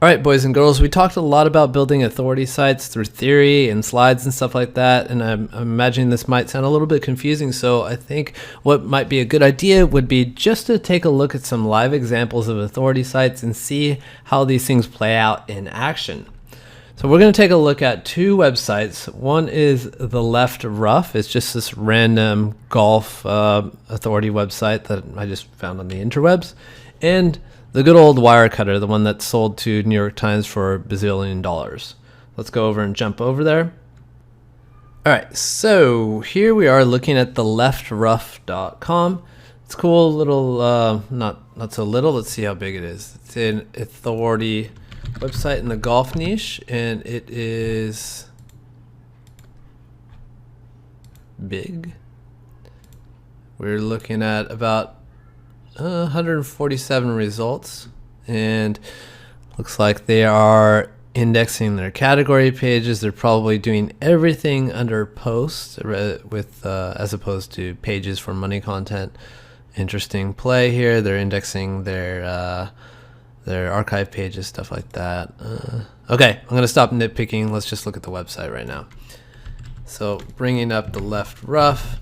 All right, boys and girls, we talked a lot about building authority sites through theory and slides and stuff like that, and I'm imagining this might sound a little bit confusing, so I think what might be a good idea would be just to take a look at some live examples of authority sites and see how these things play out in action. So we're going to take a look at two websites. One is The Left Rough. It's just this random golf authority website that I just found on the interwebs. And the good old Wirecutter, the one that sold to New York Times for $1 bazillion. Let's go over and jump over there. All right, so here we are looking at theleftrough.com. It's a cool little, not so little. Let's see how big it is. It's an authority website in the golf niche, and it is big. We're looking at about 147 results, and looks like they are indexing their category pages. They're probably doing everything under posts with as opposed to pages for money content. Interesting play here. They're indexing their archive pages, stuff like that. Okay, I'm gonna stop nitpicking. Let's just look at the website right now. So bringing up The Left Rough,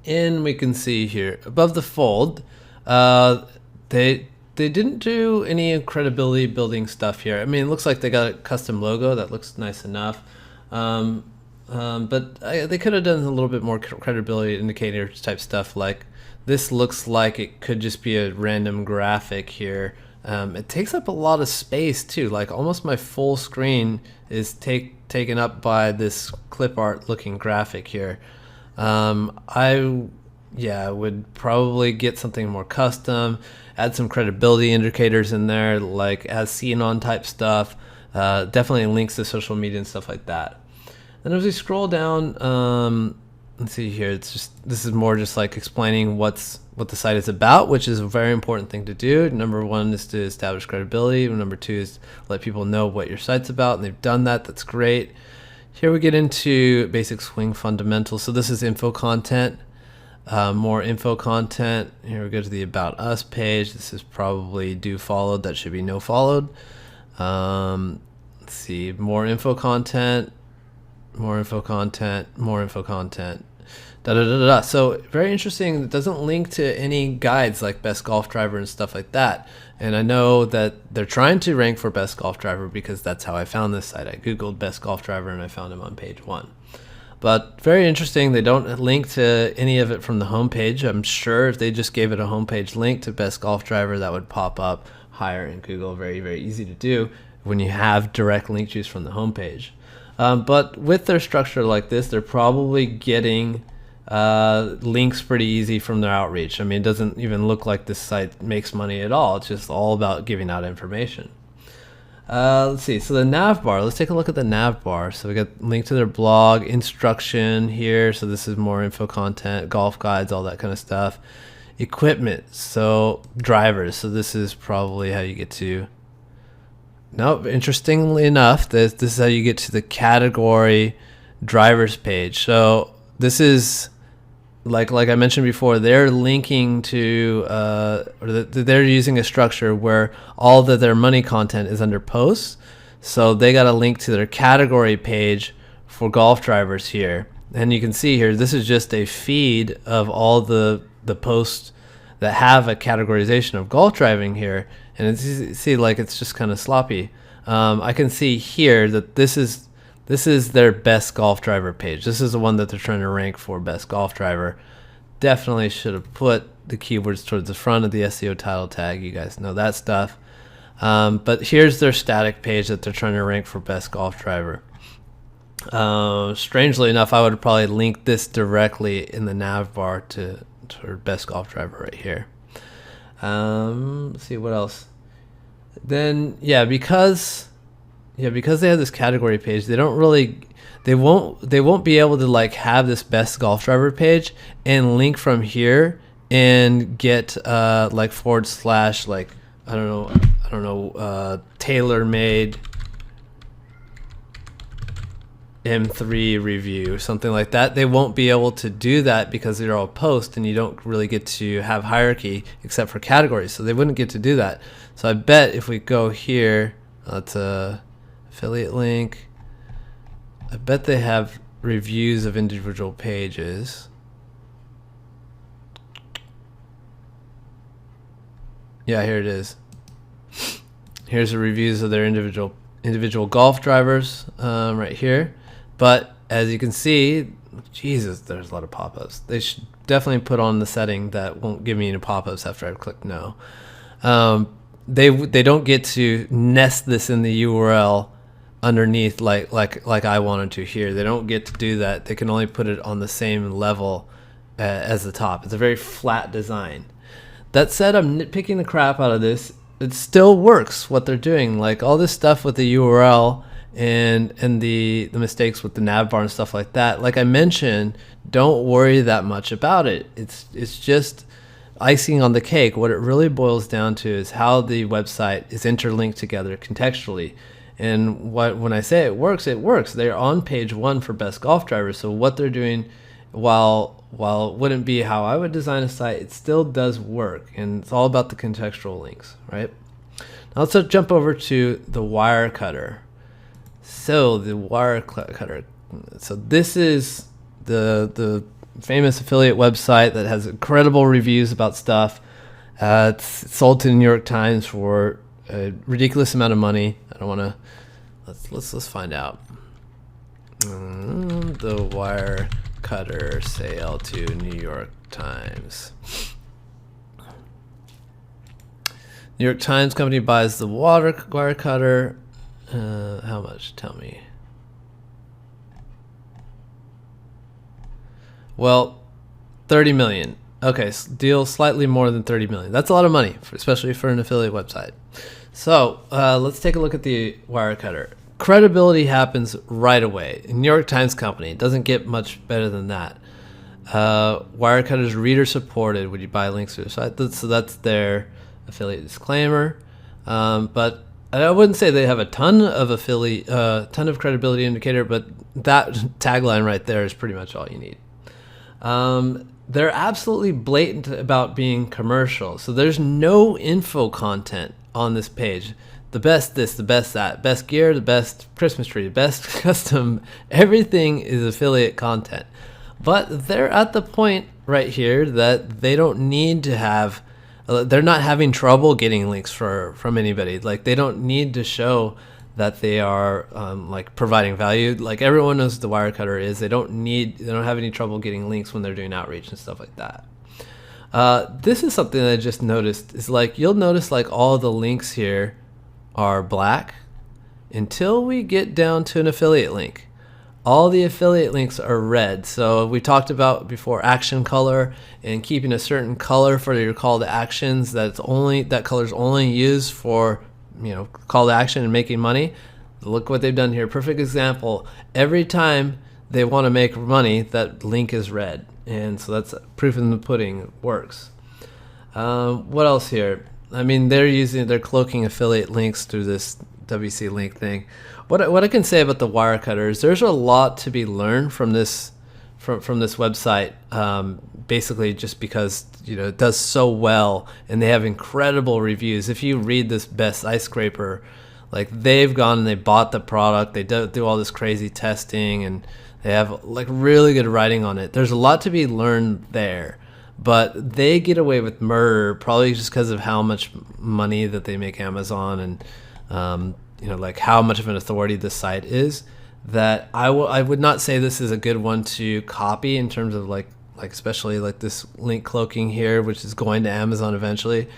and we can see here above the fold, they didn't do any credibility building stuff here. I mean, it looks like they got a custom logo that looks nice enough, but they could have done a little bit more credibility indicator type stuff. Like this looks like it could just be a random graphic here. It takes up a lot of space too. Like almost my full screen is taken up by this clip art looking graphic here. I would probably get something more custom, add some credibility indicators in there, like as seen on type stuff, definitely links to social media and stuff like that. Then as we scroll down, let's see here, this is more just like explaining what the site is about, which is a very important thing to do. Number one is to establish credibility. Number two is let people know what your site's about, and they've done that. That's great. Here we get into basic swing fundamentals. So this is info content, more info content. Here we go to the About Us page. This is probably do followed. That should be no followed. Let's see, more info content, more info content, more info content. So very interesting. It doesn't link to any guides like Best Golf Driver and stuff like that. And I know that they're trying to rank for Best Golf Driver because that's how I found this site. I googled Best Golf Driver and I found him on page 1. But very interesting. They don't link to any of it from the homepage. I'm sure if they just gave it a homepage link to Best Golf Driver, that would pop up higher in Google. Very, very easy to do when you have direct link juice from the homepage. But with their structure like this, they're probably getting links pretty easy from their outreach. I mean, it doesn't even look like this site makes money at all. It's just all about giving out information. Let's see. So the nav bar, let's take a look at the nav bar. So we got link to their blog, instruction here. So this is more info content, golf guides, all that kind of stuff. Equipment, so drivers. So this is probably how you get to, no, interestingly enough, this is how you get to the category drivers page. So this is like I mentioned before, they're linking to they're using a structure where all of their money content is under posts. So they got a link to their category page for golf drivers here. And you can see here, this is just a feed of all the posts that have a categorization of golf driving here. And it's easy to see, like, it's just kind of sloppy. I can see here that this is their Best Golf Driver page. This is the one that they're trying to rank for Best Golf Driver. Definitely should have put the keywords towards the front of the SEO title tag. You guys know that stuff. But here's their static page that they're trying to rank for Best Golf Driver. Strangely enough, I would probably link this directly in the nav bar to Best Golf Driver right here. Let's see what else. Then because they have this category page, they won't be able to like have this Best Golf Driver page and link from here and get like / like I don't know tailor made M3 review, something like that. They won't be able to do that because they're all post and you don't really get to have hierarchy except for categories. So they wouldn't get to do that. So I bet if we go here, that's a affiliate link. I bet they have reviews of individual pages. Yeah, here it is. Here's the reviews of their individual golf drivers right here. But as you can see, Jesus, there's a lot of pop-ups. They should definitely put on the setting that won't give me any pop-ups after I click no. They don't get to nest this in the URL underneath like I wanted to here. They don't get to do that. They can only put it on the same level as the top. It's a very flat design. That said, I'm nitpicking the crap out of this. It still works what they're doing. Like all this stuff with the URL and the mistakes with the nav bar and stuff like that. Like I mentioned, don't worry that much about it. It's just icing on the cake. What it really boils down to is how the website is interlinked together contextually. And when I say it works, it works. They're on page 1 for best golf drivers. So what they're doing, while it wouldn't be how I would design a site, it still does work. And it's all about the contextual links, right? Now let's jump over to the Wirecutter. So the Wirecutter. So this is the famous affiliate website that has incredible reviews about stuff. It's sold to the New York Times for a ridiculous amount of money. I don't want to. Let's find out. The Wirecutter sale to New York Times. New York Times company buys the Wirecutter. How much? Tell me. Well, 30 million. Okay, deal slightly more than 30 million. That's a lot of money, especially for an affiliate website. So let's take a look at the Wirecutter. Credibility happens right away. New York Times company, it doesn't get much better than that. Wirecutter is reader supported when you buy links to the site. So that's their affiliate disclaimer. But I wouldn't say they have a ton of credibility indicator, but that tagline right there is pretty much all you need. They're absolutely blatant about being commercial. So there's no info content on this page. The best this, the best that, best gear, the best Christmas tree, the best custom, everything is affiliate content. But they're at the point right here that they don't need to have, they're not having trouble getting links from anybody. Like they don't need to show that they are like providing value. Like everyone knows what the Wirecutter is. They don't have any trouble getting links when they're doing outreach and stuff like that. This is something that I just noticed. Is like you'll notice like all the links here are black until we get down to an affiliate link. All the affiliate links are red. So we talked about before action color and keeping a certain color for your call to actions. That color's only used for call to action and making money. Look what they've done here. Perfect example. Every time they want to make money, that link is red. And so that's proof in the pudding. It works. What else here? I mean, they're cloaking affiliate links through this WC link thing. What I can say about the Wirecutter is there's a lot to be learned from this website. Basically, just because it does so well, and they have incredible reviews. If you read this Best Ice Scraper, like they've gone and they bought the product. They do all this crazy testing, and they have like really good writing on it. There's a lot to be learned there. But they get away with murder probably just because of how much money that they make Amazon and like how much of an authority this site is. That I would not say this is a good one to copy in terms of like especially like this link cloaking here, which is going to Amazon eventually.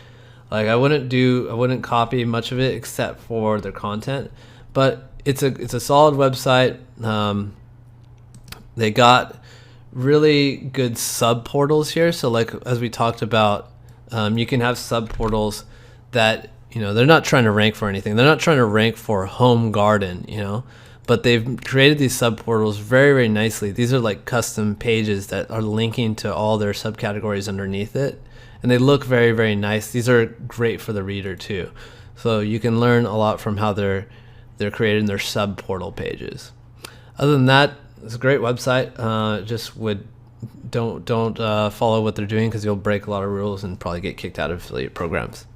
Like I wouldn't copy much of it except for their content. But it's a solid website. They got really good sub portals here. So like as we talked about, you can have sub portals that they're not trying to rank for anything. They're not trying to rank for home garden, but they've created these sub portals very, very nicely. These are like custom pages that are linking to all their subcategories underneath it, and they look very, very nice. These are great for the reader too, so you can learn a lot from how they're creating their sub portal pages. Other than that, it's a great website. Just would don't follow what they're doing because you'll break a lot of rules and probably get kicked out of affiliate programs.